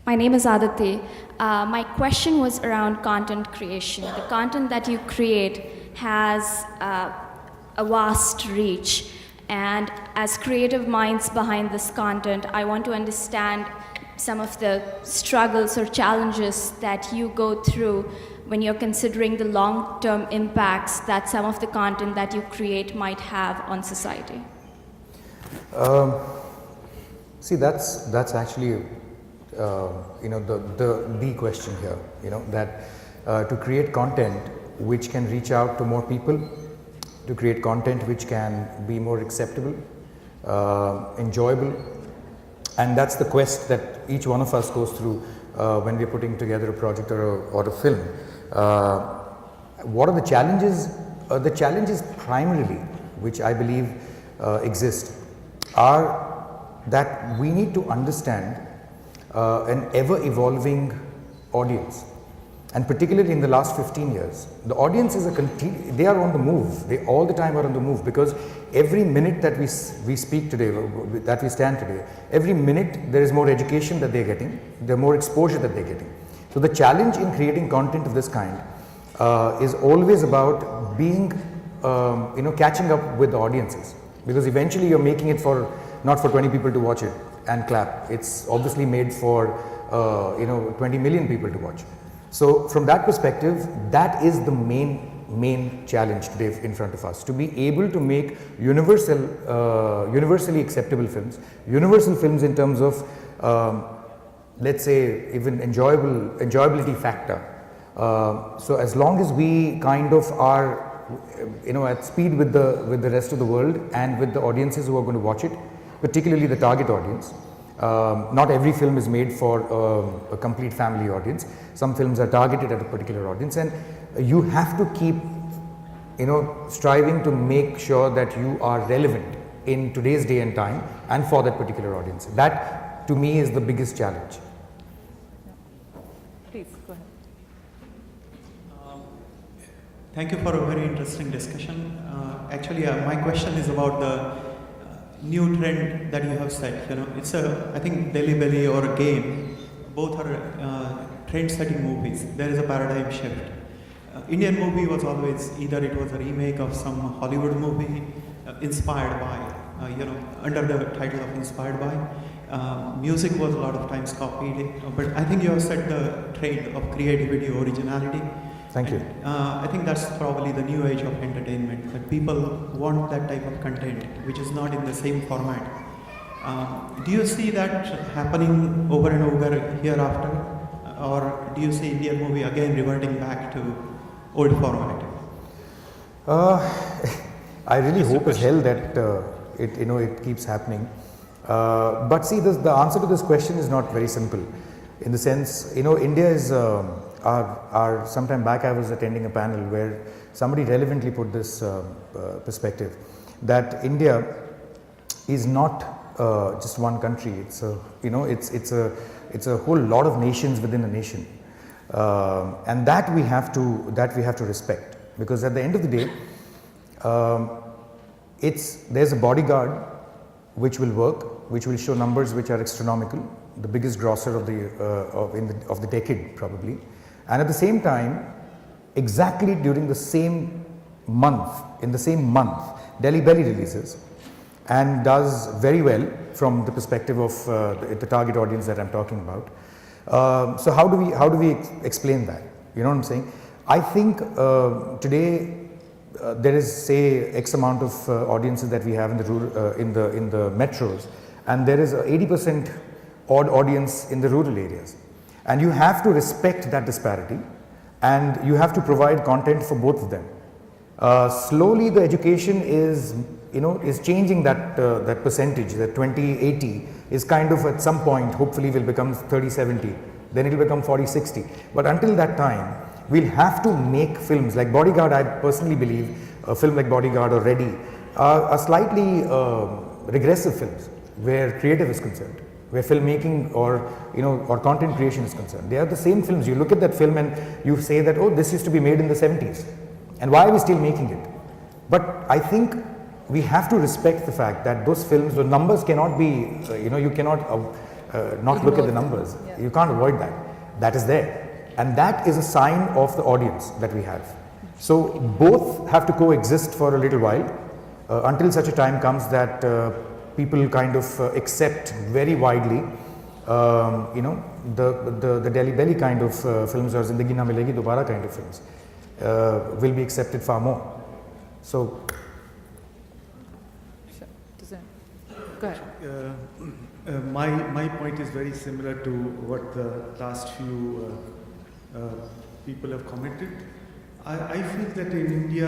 My name is Aditi. My question was around content creation. The content that you create has a vast reach, and as creative minds behind this content, I want to understand some of the struggles or challenges that you go through when you're considering the long-term impacts that some of the content that you create might have on society. See, that's actually the question here. That to create content which can reach out to more people, to create content which can be more acceptable, enjoyable, and that's the quest that each one of us goes through when we're putting together a project or a film. What are the challenges? The challenges primarily, which I believe exist, are that we need to understand an ever-evolving audience, and particularly in the last 15 years, the audience is they are on the move. They all the time are on the move, because every minute that we speak today, that we stand today, every minute there is more education that they're getting, there's more exposure that they're getting. So the challenge in creating content of this kind is always about being, catching up with the audiences, because eventually you're making it not for 20 people to watch it and clap. It's obviously made for 20 million people to watch. So from that perspective, that is the main challenge today in front of us, to be able to make universally acceptable films, universal films in terms of let's say even enjoyability factor. So as long as we kind of are at speed with the rest of the world and with the audiences who are going to watch it, particularly the target audience. Not every film is made for a complete family audience. Some films are targeted at a particular audience, and you have to keep striving to make sure that you are relevant in today's day and time and for that particular audience. That to me is the biggest challenge. Please go ahead. Thank you for a very interesting discussion. Actually, my question is about the new trend that you have set. It's I think Delhi Belly or a game, both are trend-setting movies. There is a paradigm shift. Indian movie was always either it was a remake of some Hollywood movie inspired by, under the title of inspired by. Music was a lot of times copied, but I think you have set the trend of creativity, originality. Thank you. I think that's probably the new age of entertainment, that people want that type of content which is not in the same format. Do you see that happening over and over hereafter, or do you see Indian movie again reverting back to old format? I really hope as hell that it keeps happening. But see, the answer to this question is not very simple, in the sense, India is sometime back I was attending a panel where somebody relevantly put this perspective, that India is not just one country. It's a whole lot of nations within a nation, and that we have to respect, because at the end of the day, there's a bodyguard which will work, which will show numbers which are astronomical, the biggest grosser of the decade probably. And at the same time, exactly during the same month, Delhi Belly releases and does very well from the perspective of the target audience that I'm talking about. So how do we explain that? You know what I'm saying? I think today there is, say, X amount of audiences that we have in the metros, and there is a 80% odd audience in the rural areas. And you have to respect that disparity, and you have to provide content for both of them. Slowly the education is changing that percentage. That 20-80 is kind of at some point hopefully will become 30-70, then it will become 40-60. But until that time, we'll have to make films like Bodyguard. I personally believe a film like Bodyguard or Ready are slightly regressive films where creative is concerned, where filmmaking or content creation is concerned. They are the same films. You look at that film and you say that, oh, this used to be made in the 70s, and why are we still making it? But I think we have to respect the fact that those films, the numbers cannot be, you cannot not look at the numbers. You can't avoid that. That is there. And that is a sign of the audience that we have. So both have to coexist for a little while until such a time comes that people kind of accept very widely, the Delhi Belly kind of films or Zindagi Na Milegi Dobara kind of films will be accepted far more. So. Go ahead. My point is very similar to what the last few people have commented. I feel that in India,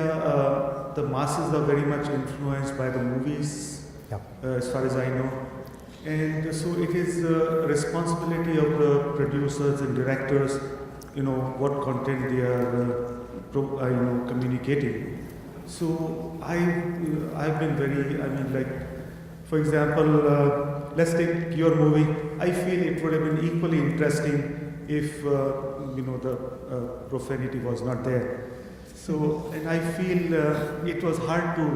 the masses are very much influenced by the movies, as far as I know. And so it is a responsibility of the producers and directors, what content they are communicating. So I've been very, for example, let's take your movie. I feel it would have been equally interesting if the profanity was not there. So, and I feel it was hard to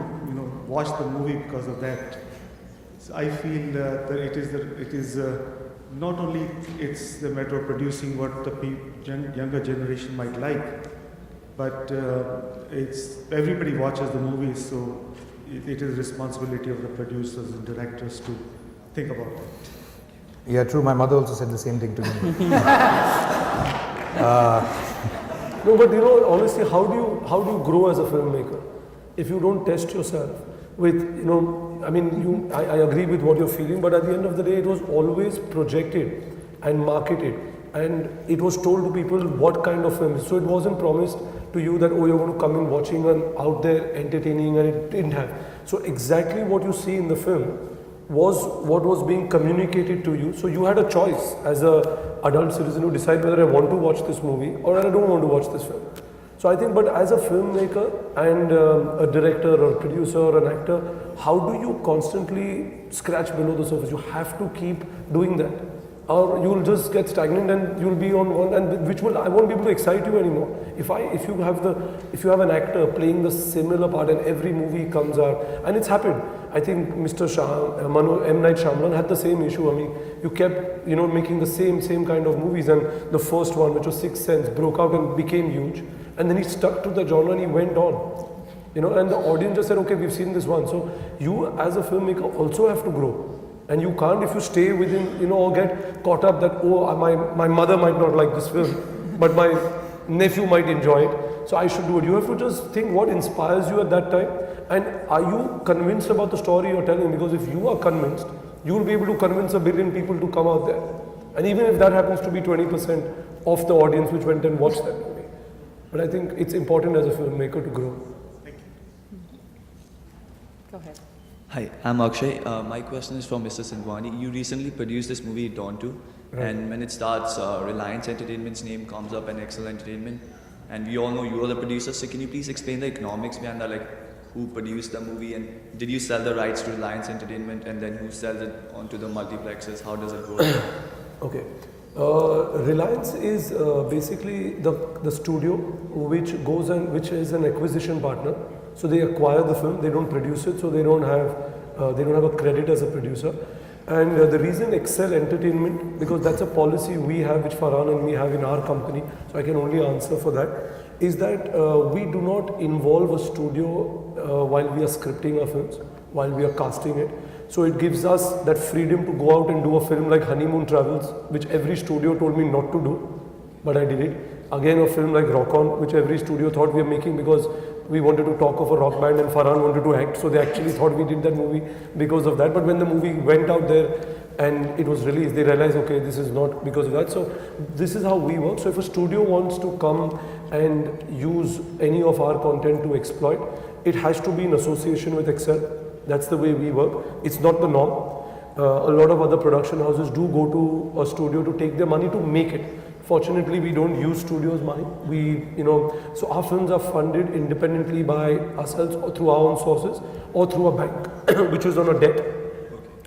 watch the movie because of that. So I feel that it is not only it's the matter of producing what the younger generation might like, but it's everybody watches the movies, so it is responsibility of the producers and directors to think about it. Yeah, true. My mother also said the same thing to me. No, but honestly, how do you grow as a filmmaker if you don't test yourself with, I agree with what you're feeling, but at the end of the day, it was always projected and marketed, and it was told to people what kind of film. So it wasn't promised to you that, oh, you're going to come in watching an out there entertaining, and it didn't have. So exactly what you see in the film was what was being communicated to you. So you had a choice as a adult citizen to decide whether I want to watch this movie or I don't want to watch this film. So I think, but as a filmmaker and a director or producer or an actor, how do you constantly scratch below the surface? You have to keep doing that, or you'll just get stagnant and you'll be on one, and I won't be able to excite you anymore. If you have an actor playing the similar part and every movie comes out, and it's happened. I think Mr. M. Night Shyamalan had the same issue. I mean, you kept making the same kind of movies, and the first one, which was Sixth Sense, broke out and became huge, and then he stuck to the genre and he went on. And the audience just said, okay, we've seen this one. So you as a filmmaker also have to grow. And you can't, if you stay within, or get caught up that, oh, my mother might not like this film, but my nephew might enjoy it, so I should do it. You have to just think what inspires you at that time, and are you convinced about the story you're telling? Because if you are convinced, you will be able to convince 1 billion people to come out there. And even if that happens to be 20% of the audience which went and watched that movie. But I think it's important as a filmmaker to grow. Thank you. Go ahead. Hi, I'm Akshay. My question is for Mr. Sidhwani. You recently produced this movie, Dawn 2, and when it starts, Reliance Entertainment's name comes up and Excel Entertainment, and we all know you are the producer, so can you please explain the economics behind that, like who produced the movie, and did you sell the rights to Reliance Entertainment, and then who sells it onto the multiplexes? How does it go? Okay. Reliance is basically the studio which is an acquisition partner. So they acquire the film, they don't produce it, so they don't have a credit as a producer. And the reason Excel Entertainment, because that's a policy we have, which Farhan and me have in our company, so I can only answer for that, is that we do not involve a studio while we are scripting our films, while we are casting it. So it gives us that freedom to go out and do a film like Honeymoon Travels, which every studio told me not to do, but I did it. Again, a film like Rock On, which every studio thought we were making because we wanted to talk of a rock band and Farhan wanted to act, so they actually thought we did that movie because of that. But when the movie went out there and it was released, they realized, okay, this is not because of that. So this is how we work. So if a studio wants to come and use any of our content to exploit, it has to be in association with Excel. That's the way we work. It's not the norm. A lot of other production houses do go to a studio to take their money to make it. Fortunately, we don't use studios' money. So our films are funded independently by ourselves or through our own sources or through a bank, which is on a debt.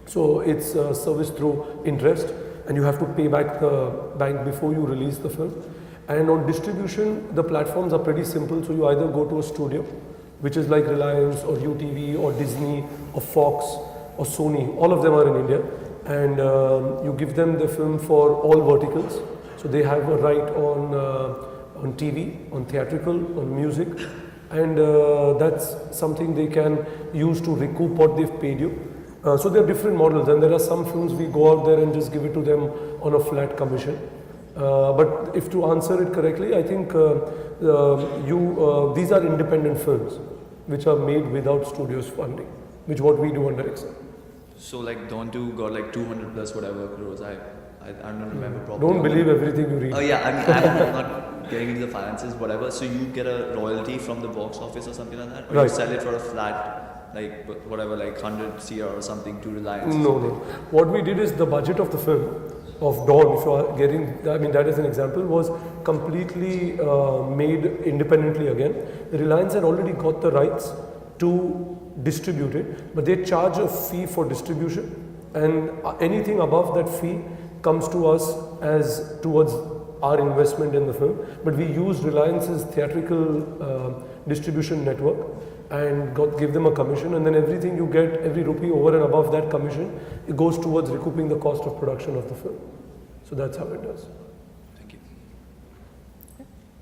So it's serviced through interest, and you have to pay back the bank before you release the film. And on distribution, the platforms are pretty simple. So you either go to a studio, which is like Reliance or UTV or Disney or Fox or Sony. All of them are in India. and you give them the film for all verticals. So they have a right on TV, on theatrical, on music, and that's something they can use to recoup what they've paid you. So there are different models, and there are some films we go out there and just give it to them on a flat commission. But if to answer it correctly, I think these are independent films which are made without studios funding, which what we do under Excel. So like Dawn 2 got like 200 plus whatever crores. I don't remember properly. Don't believe everything you read. Oh yeah, I mean I'm not getting into the finances, whatever. So you get a royalty from the box office or something like that, or you Right. sell it for a flat, like whatever, like 100 CR or something to Reliance. No. What we did is the budget of the film of Dawn, if you are getting, I mean that is an example, was completely made independently again. Reliance had already got the rights to distribute it, but they charge a fee for distribution, and anything above that fee comes to us as towards our investment in the film. But we used Reliance's theatrical distribution network and give them a commission, and then everything you get, every rupee over and above that commission, it goes towards recouping the cost of production of the film. So that's how it does. Thank you.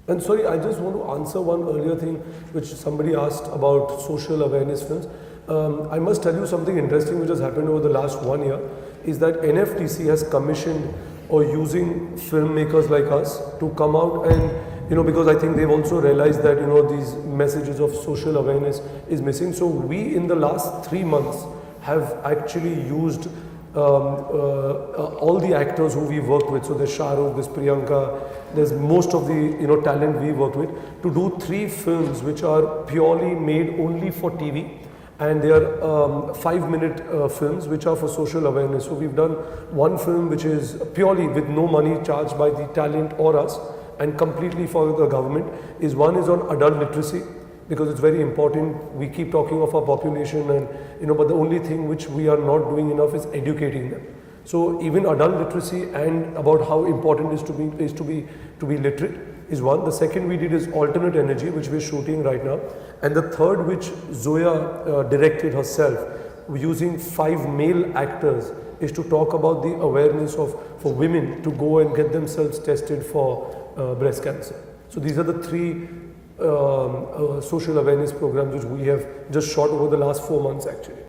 And sorry, I just want to answer one earlier thing which somebody asked about social awareness films. I must tell you something interesting which has happened over the last 1 year, is that NFTC has commissioned or using filmmakers like us to come out and, because I think they've also realized that, these messages of social awareness is missing. So we in the last 3 months have actually used all the actors who we worked with. So there's Shah Rukh, there's Priyanka, there's most of the talent we worked with, to do 3 films which are purely made only for TV. And they are 5-minute films which are for social awareness. So we've done one film which is purely with no money charged by the talent or us, and completely for the government. One is on adult literacy, because it's very important. We keep talking of our population, and but the only thing which we are not doing enough is educating them. So even adult literacy and about how important it is to be literate is one. The second we did is alternate energy, which we're shooting right now, and the third, which Zoya directed herself, using 5 male actors, is to talk about the awareness for women to go and get themselves tested for breast cancer. So these are the 3 social awareness programs which we have just shot over the last 4 months actually.